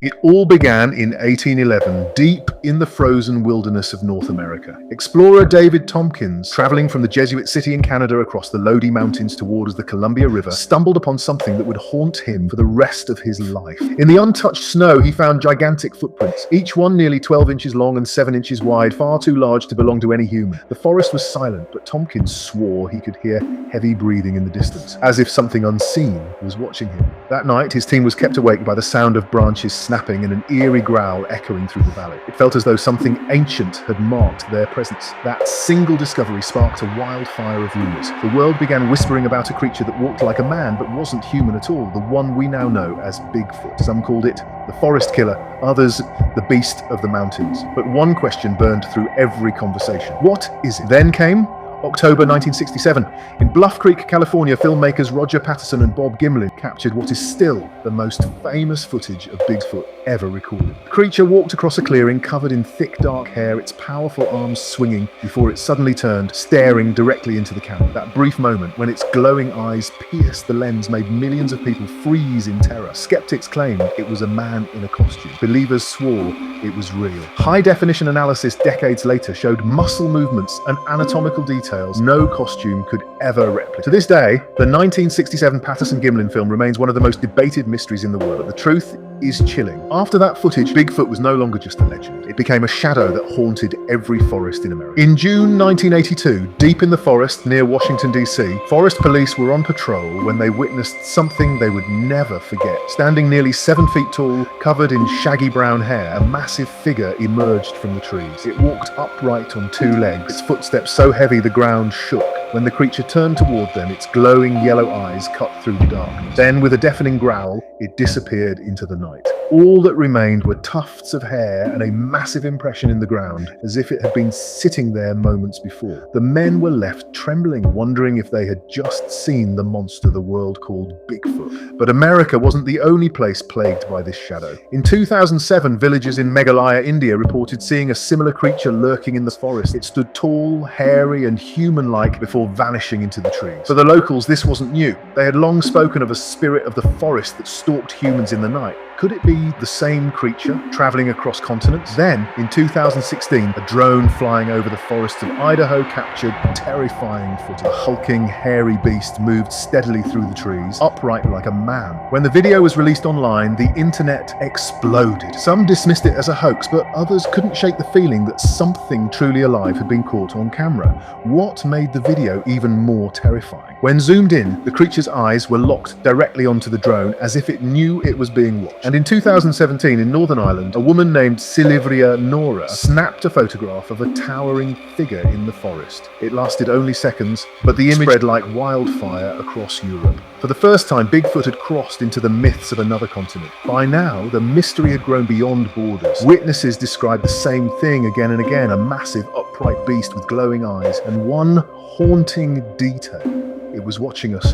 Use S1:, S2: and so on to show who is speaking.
S1: It all began in 1811, deep in the frozen wilderness of North America. Explorer David Tompkins, traveling from the Jesuit city in Canada across the Lodi Mountains towards the Columbia River, stumbled upon something that would haunt him for the rest of his life. In the untouched snow, he found gigantic footprints, each one nearly 12 inches long and 7 inches wide, far too large to belong to any human. The forest was silent, but Tompkins swore he could hear heavy breathing in the distance, as if something unseen was watching him. That night, his team was kept awake by the sound of branches snapping and an eerie growl echoing through the valley. It felt as though something ancient had marked their presence. That single discovery sparked a wildfire of rumors. The world began whispering about a creature that walked like a man but wasn't human at all, the one we now know as Bigfoot. Some called it the forest killer, others the beast of the mountains. But one question burned through every conversation. What is it? Then came October 1967. In Bluff Creek, California, filmmakers Roger Patterson and Bob Gimlin captured what is still the most famous footage of Bigfoot ever recorded. The creature walked across a clearing covered in thick dark hair, its powerful arms swinging before it suddenly turned, staring directly into the camera. That brief moment when its glowing eyes pierced the lens made millions of people freeze in terror. Skeptics claimed it was a man in a costume. Believers swore it was real. High-definition analysis decades later showed muscle movements and anatomical details no costume could ever replicate. To this day, the 1967 Patterson-Gimlin film remains one of the most debated mysteries in the world. The truth is chilling. After that footage, Bigfoot was no longer just a legend. It became a shadow that haunted every forest in America. In June 1982, deep in the forest near Washington, D.C., forest police were on patrol when they witnessed something they would never forget. Standing nearly 7 feet tall, covered in shaggy brown hair, a massive figure emerged from the trees. It walked upright on 2 legs, its footsteps so heavy the ground shook. When the creature turned toward them, its glowing yellow eyes cut through the darkness. Then, with a deafening growl, it disappeared into the night. All that remained were tufts of hair and a massive impression in the ground, as if it had been sitting there moments before. The men were left trembling, wondering if they had just seen the monster the world called Bigfoot. But America wasn't the only place plagued by this shadow. In 2007, villagers in Meghalaya, India, reported seeing a similar creature lurking in the forest. It stood tall, hairy, and human-like before vanishing into the trees. For the locals, this wasn't new. They had long spoken of a spirit of the forest that stalked humans in the night. Could it be the same creature traveling across continents? Then, in 2016, a drone flying over the forests of Idaho captured terrifying footage. A hulking, hairy beast moved steadily through the trees, upright like a man. When the video was released online, the internet exploded. Some dismissed it as a hoax, but others couldn't shake the feeling that something truly alive had been caught on camera. What made the video even more terrifying? When zoomed in, the creature's eyes were locked directly onto the drone as if it knew it was being watched. And in 2017, in Northern Ireland, a woman named Silivria Nora snapped a photograph of a towering figure in the forest. It lasted only seconds, but the image spread like wildfire across Europe. For the first time, Bigfoot had crossed into the myths of another continent. By now, the mystery had grown beyond borders. Witnesses described the same thing again and again, a massive, upright beast with glowing eyes, and one haunting detail: it was watching us